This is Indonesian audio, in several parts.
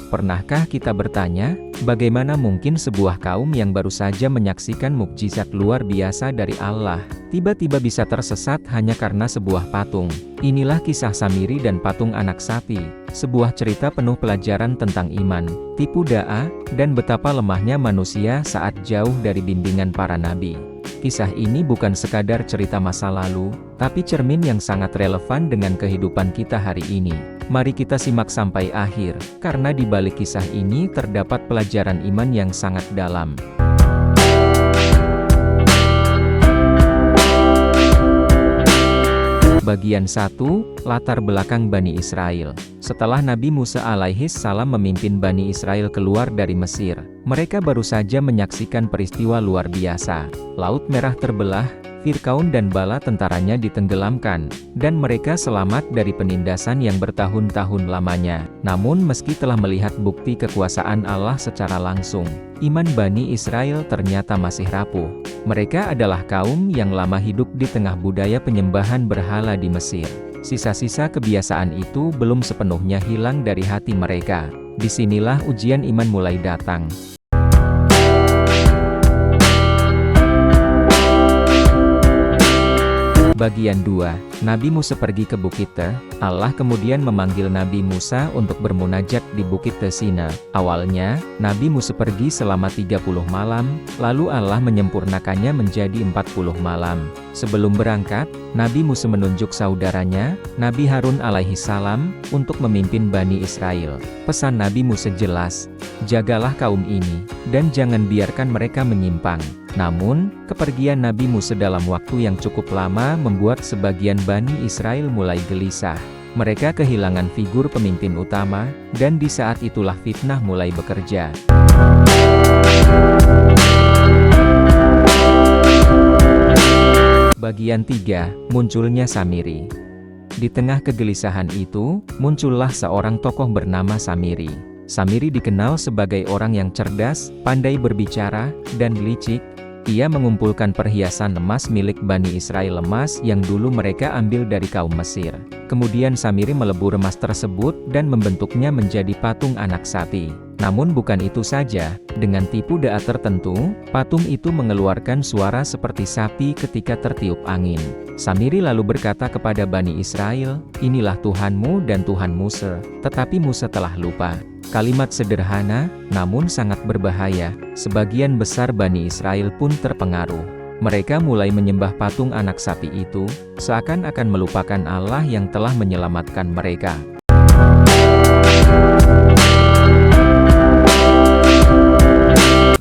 Pernahkah kita bertanya, bagaimana mungkin sebuah kaum yang baru saja menyaksikan mukjizat luar biasa dari Allah, tiba-tiba bisa tersesat hanya karena sebuah patung? Inilah kisah Samiri dan patung anak sapi, sebuah cerita penuh pelajaran tentang iman, tipu daya, dan betapa lemahnya manusia saat jauh dari bimbingan para nabi. Kisah ini bukan sekadar cerita masa lalu, tapi cermin yang sangat relevan dengan kehidupan kita hari ini. Mari kita simak sampai akhir, karena di balik kisah ini terdapat pelajaran iman yang sangat dalam. Bagian 1, Latar belakang Bani Israel. Setelah Nabi Musa alaihi salam memimpin Bani Israel keluar dari Mesir, mereka baru saja menyaksikan peristiwa luar biasa. Laut Merah terbelah, Fir'aun dan bala tentaranya ditenggelamkan, dan mereka selamat dari penindasan yang bertahun-tahun lamanya. Namun meski telah melihat bukti kekuasaan Allah secara langsung, iman Bani Israel ternyata masih rapuh. Mereka adalah kaum yang lama hidup di tengah budaya penyembahan berhala di Mesir. Sisa-sisa kebiasaan itu belum sepenuhnya hilang dari hati mereka. Disinilah ujian iman mulai datang. Bagian 2, Nabi Musa pergi ke Bukit Ter. Allah kemudian memanggil Nabi Musa untuk bermunajat di Bukit Sina. Awalnya, Nabi Musa pergi selama 30 malam, lalu Allah menyempurnakannya menjadi 40 malam. Sebelum berangkat, Nabi Musa menunjuk saudaranya, Nabi Harun alaihi salam, untuk memimpin Bani Israel. Pesan Nabi Musa jelas, jagalah kaum ini, dan jangan biarkan mereka menyimpang. Namun, kepergian Nabi Musa dalam waktu yang cukup lama membuat sebagian Bani Israel mulai gelisah. Mereka kehilangan figur pemimpin utama, dan di saat itulah fitnah mulai bekerja. Bagian 3, Munculnya Samiri. Di tengah kegelisahan itu, muncullah seorang tokoh bernama Samiri. Samiri dikenal sebagai orang yang cerdas, pandai berbicara, dan licik. Ia mengumpulkan perhiasan emas milik Bani Israel, emas yang dulu mereka ambil dari kaum Mesir. Kemudian Samiri melebur emas tersebut dan membentuknya menjadi patung anak sapi. Namun bukan itu saja, dengan tipu daya tertentu, patung itu mengeluarkan suara seperti sapi ketika tertiup angin. Samiri lalu berkata kepada Bani Israel, "Inilah Tuhanmu dan Tuhan Musa." Tetapi Musa telah lupa. Kalimat sederhana, namun sangat berbahaya. Sebagian besar Bani Israel pun terpengaruh. Mereka mulai menyembah patung anak sapi itu, seakan-akan melupakan Allah yang telah menyelamatkan mereka.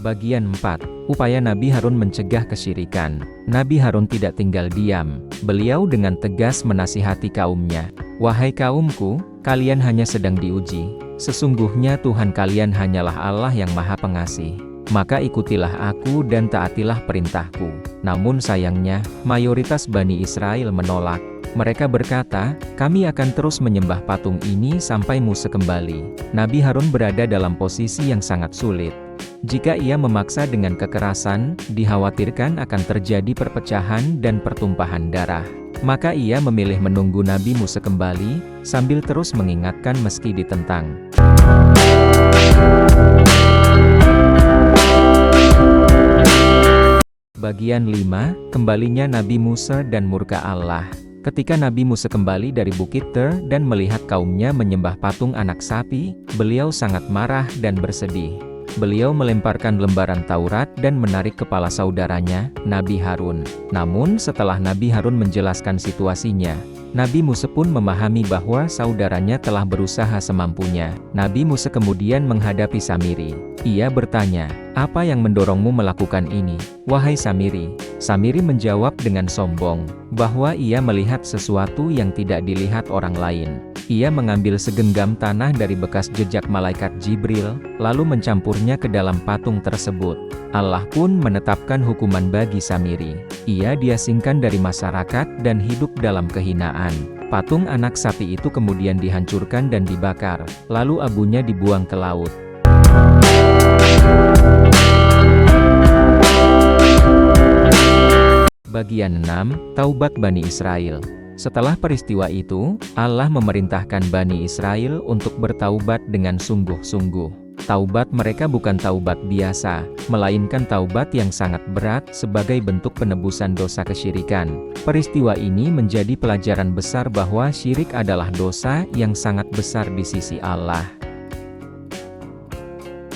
Bagian 4, Upaya Nabi Harun mencegah kesyirikan. Nabi Harun tidak tinggal diam. Beliau dengan tegas menasihati kaumnya, "Wahai kaumku, kalian hanya sedang diuji. Sesungguhnya Tuhan kalian hanyalah Allah yang Maha Pengasih. Maka ikutilah aku dan taatilah perintahku." Namun sayangnya, mayoritas Bani Israel menolak. Mereka berkata, "Kami akan terus menyembah patung ini sampai Musa kembali." Nabi Harun berada dalam posisi yang sangat sulit. Jika ia memaksa dengan kekerasan, dikhawatirkan akan terjadi perpecahan dan pertumpahan darah. Maka ia memilih menunggu Nabi Musa kembali, sambil terus mengingatkan meski ditentang. Bagian 5, Kembalinya Nabi Musa dan murka Allah. Ketika Nabi Musa kembali dari Bukit Ter dan melihat kaumnya menyembah patung anak sapi, beliau sangat marah dan bersedih. Beliau melemparkan lembaran Taurat dan menarik kepala saudaranya, Nabi Harun. Namun setelah Nabi Harun menjelaskan situasinya, Nabi Musa pun memahami bahwa saudaranya telah berusaha semampunya. Nabi Musa kemudian menghadapi Samiri. Ia bertanya, "Apa yang mendorongmu melakukan ini, wahai Samiri?" Samiri menjawab dengan sombong, bahwa ia melihat sesuatu yang tidak dilihat orang lain. Ia mengambil segenggam tanah dari bekas jejak malaikat Jibril, lalu mencampurnya ke dalam patung tersebut. Allah pun menetapkan hukuman bagi Samiri. Ia diasingkan dari masyarakat dan hidup dalam kehinaan. Patung anak sapi itu kemudian dihancurkan dan dibakar, lalu abunya dibuang ke laut. Bagian 6, Taubat Bani Israel. Setelah peristiwa itu, Allah memerintahkan Bani Israel untuk bertaubat dengan sungguh-sungguh. Taubat mereka bukan taubat biasa, melainkan taubat yang sangat berat sebagai bentuk penebusan dosa kesyirikan. Peristiwa ini menjadi pelajaran besar bahwa syirik adalah dosa yang sangat besar di sisi Allah.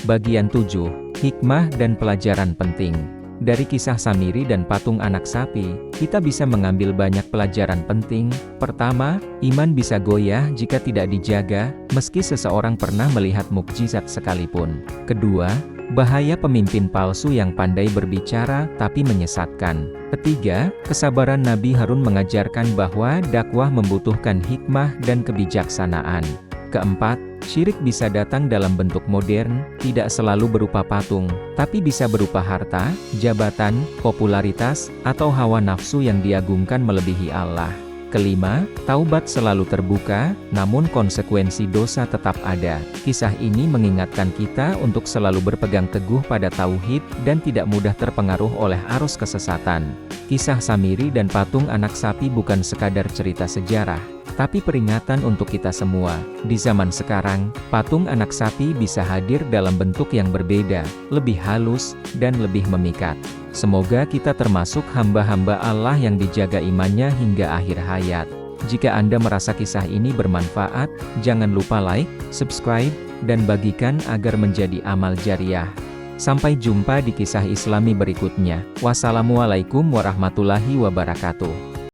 Bagian 7. Hikmah dan pelajaran penting. Dari kisah Samiri dan patung anak sapi, kita bisa mengambil banyak pelajaran penting. Pertama, iman bisa goyah jika tidak dijaga, meski seseorang pernah melihat mukjizat sekalipun. Kedua, bahaya pemimpin palsu yang pandai berbicara tapi menyesatkan. Ketiga, kesabaran Nabi Harun mengajarkan bahwa dakwah membutuhkan hikmah dan kebijaksanaan. Keempat, syirik bisa datang dalam bentuk modern, tidak selalu berupa patung, tapi bisa berupa harta, jabatan, popularitas, atau hawa nafsu yang diagungkan melebihi Allah. Kelima, taubat selalu terbuka, namun konsekuensi dosa tetap ada. Kisah ini mengingatkan kita untuk selalu berpegang teguh pada tauhid dan tidak mudah terpengaruh oleh arus kesesatan. Kisah Samiri dan patung anak sapi bukan sekadar cerita sejarah, tapi peringatan untuk kita semua. Di zaman sekarang, patung anak sapi bisa hadir dalam bentuk yang berbeda, lebih halus, dan lebih memikat. Semoga kita termasuk hamba-hamba Allah yang dijaga imannya hingga akhir hayat. Jika Anda merasa kisah ini bermanfaat, jangan lupa like, subscribe, dan bagikan agar menjadi amal jariah. Sampai jumpa di kisah Islami berikutnya. Wassalamualaikum warahmatullahi wabarakatuh.